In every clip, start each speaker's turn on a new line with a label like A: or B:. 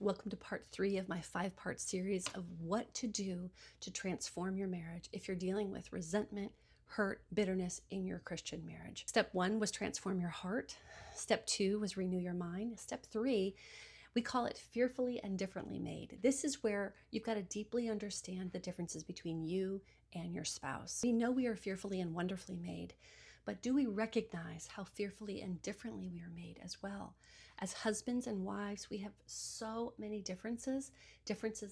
A: Welcome to part 3 of my 5-part series of what to do to transform your marriage if you're dealing with resentment, hurt, bitterness in your Christian marriage. Step 1 was transform your heart. Step 2 was renew your mind. Step 3, we call it fearfully and differently made. This is where you've got to deeply understand the differences between you and your spouse. We know we are fearfully and wonderfully made, but do we recognize how fearfully and differently we are made as well? As husbands and wives, we have so many differences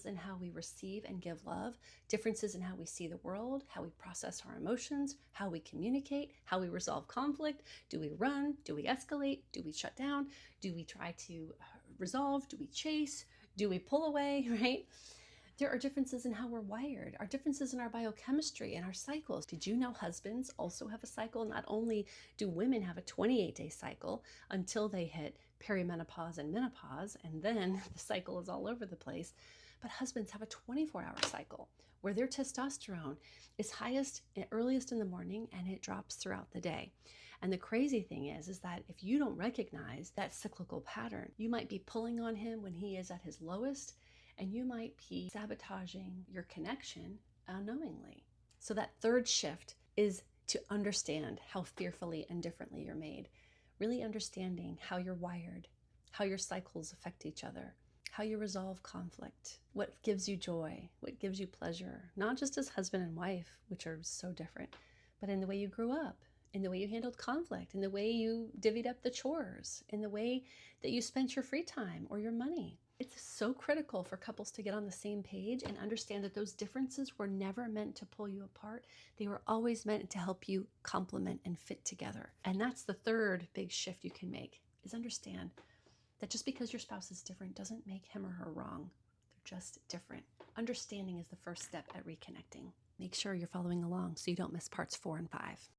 A: in how we receive and give love, differences in how we see the world, how we process our emotions, how we communicate, how we resolve conflict. Do we run? Do we escalate? Do we shut down? Do we try to resolve? Do we chase? Do we pull away, right? There are differences in how we're wired, our differences in our biochemistry and our cycles. Did you know husbands also have a cycle? Not only do women have a 28-day cycle until they hit perimenopause and menopause, and then the cycle is all over the place, but husbands have a 24-hour cycle where their testosterone is highest and earliest in the morning and it drops throughout the day. And the crazy thing is that if you don't recognize that cyclical pattern, you might be pulling on him when he is at his lowest, and you might be sabotaging your connection unknowingly. So that third shift is to understand how fearfully and differently you're made. Really understanding how you're wired, how your cycles affect each other, how you resolve conflict, what gives you joy, what gives you pleasure, not just as husband and wife, which are so different, but in the way you grew up, in the way you handled conflict, in the way you divvied up the chores, in the way that you spent your free time or your money. It's so critical for couples to get on the same page and understand that those differences were never meant to pull you apart. They were always meant to help you complement and fit together. And that's the third big shift you can make, is understand that just because your spouse is different doesn't make him or her wrong. They're just different. Understanding is the first step at reconnecting. Make sure you're following along so you don't miss parts 4 and 5.